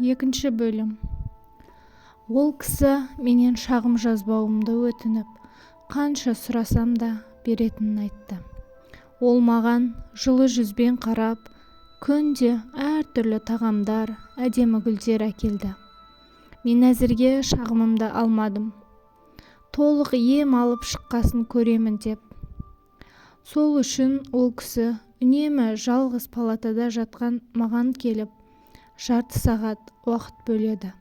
Екінші бөлім. Ол кісі менен шағым жазбауымды өтініп, қанша сұрасам да беретінін айтты. Ол маған жылы жүзбен қарап, күнде әртүрлі тағамдар, әдемі гүлдер әкелді. Мен әзірге шағымымды алмадым. Толық ем алып шыққасын көремін деп. Сол үшін ол кісі үнемі жалғыз палатада жатқан маған келіп, жарты сағат уақыт бөледі.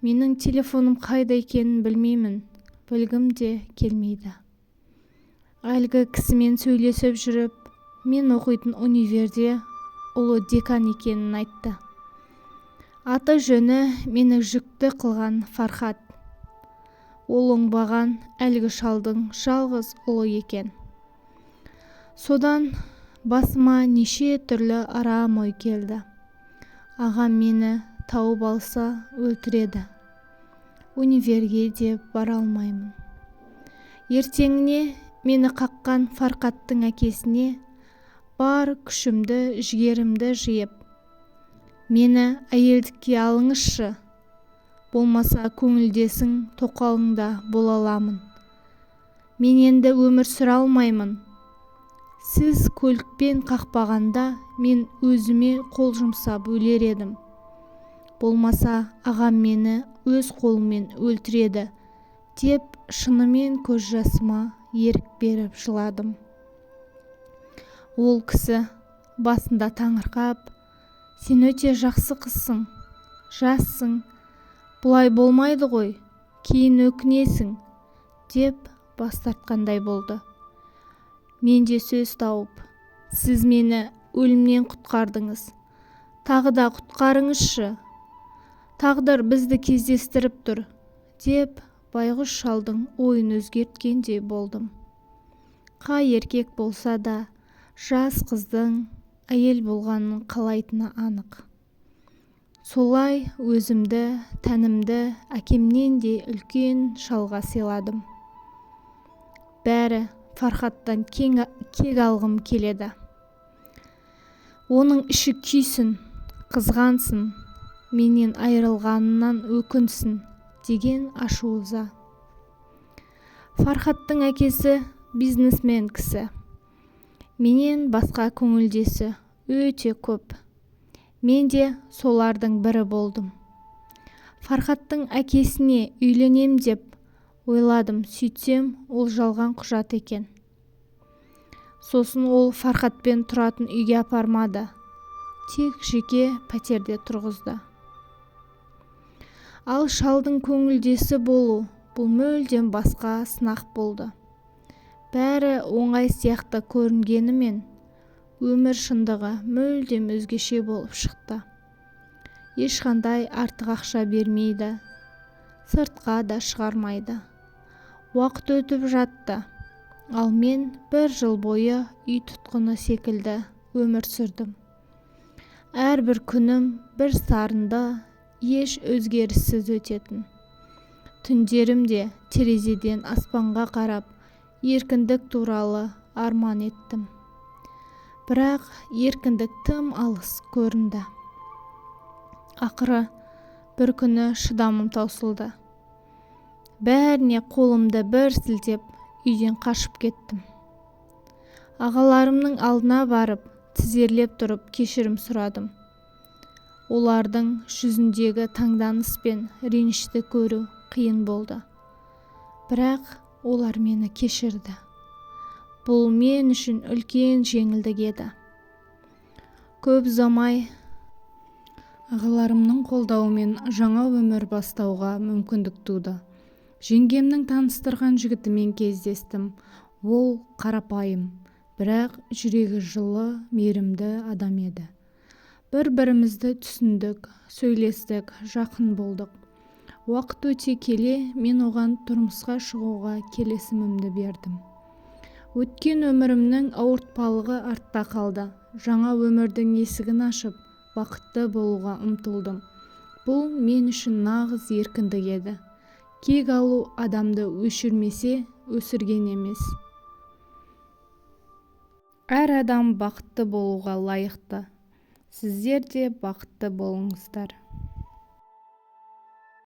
Менің телефоным қайда екенін білмеймін, білгім де келмейді. Әлгі кісімен сөйлесіп жүріп, мен оқитын универде ұлы декан екенін айтты. Аты жөні мені жүкті қылған Фархат. Ол оңбаған әлгі шалдың жалғыз ұлы екен. Содан басыма неше түрлі арам ой келді. Ағам мені тауып алса өлтіреді. Универге де бара алмаймын. Ертеңіне мені қаққан Фархаттың әкесіне бар күшімді, жігерімді жиып, мені әйелдікке алыңызшы, болмаса көңілдесің тоқалыңда бола аламын. Мен енді өмір сүре алмаймын. Сіз көлікпен қақпағанда мен өзіме қол жұмсап өлер едім. Болмаса ағам мені өз қолымен өлтіреді деп шынымен көз жасыма ерік беріп жыладым. Ол кісі басында таңырқап, сен өте жақсы қызсың, жассың, бұлай болмайды ғой, кейін өкінесің деп бас тартқандай болды. Мен де сөз тауып, сіз мені өлімнен құтқардыңыз, тағы да құтқарыңызшы, тағдыр бізді кездестіріп тұр деп байғұс шалдың ойын өзгерткендей болдым. Қай еркек болса да жас қыздың әйел болғанын қалайтыны анық. Солай өзімді, тәнімді әкемнен де үлкен шалға сыйладым. Бәрі Фархаттан кек алғым келеді. Оның іші күйсін, қызғансын, менен айырылғанынан өкінсін деген ашу-ыза. Фархаттың әкесі бизнесмен кісі. Менен басқа көңілдесі өте көп. Мен де солардың бірі болдым. Фархаттың әкесіне үйленем деп ойладым, сөйтсем ол жалған құжат екен. Сосын ол Фархатпен тұратын үйге апармады, тек жеке пәтерде тұрғызды. Ал шалдың көңілдесі болу бұл мүлдем басқа сынақ болды. Бәрі оңай сияқты көрінгенімен, өмір шындығы мүлдем өзгеше болып шықты. Ешқандай артық ақша бермейді, сыртқа да шығармайды. Уақыт өтіп жатты, ал мен 1 жыл бойы үй тұтқыны секілді өмір сүрдім. Әрбір күнім бір сарында еш өзгеріссіз өтетін. Түндерім де терезеден аспанға қарап, еркіндік туралы арман еттім. Бірақ еркіндік тым алыс көрінді. Ақыры бір күні шыдамым таусылды. Бәріне қолымды бір сілтеп үйден қашып кеттім. Ағаларымның алдына барып, тізерлеп тұрып кешірім сұрадым. Олардың жүзіндегі таңданыс пен ренішті көру қиын болды. Бірақ олар мені кешірді. Бұл мен үшін үлкен жеңілдік еді. Көп ұзамай ағаларымның қолдауымен жаңа өмір бастауға мүмкіндік туды. Жеңгемнің таныстырған жігітімен кездестім. Ол қарапайым, бірақ жүрегі жылы, мейірімді адам еді. Бір-бірімізді түсіндік, сөйлестік, жақын болдық. Уақыт өте келе мен оған тұрмысқа шығуға келісімімді бердім. Өткен өмірімнің ауыртпалығы артта қалды. Жаңа өмірдің есігін ашып, бақытты болуға ұмтылдым. Бұл мен үшін нағыз еркіндік еді. Кек алу адамды өшірмесе, өсірген емес. Әр адам бақытты болуға лайықты. Сіздер де бақытты болыңыздар.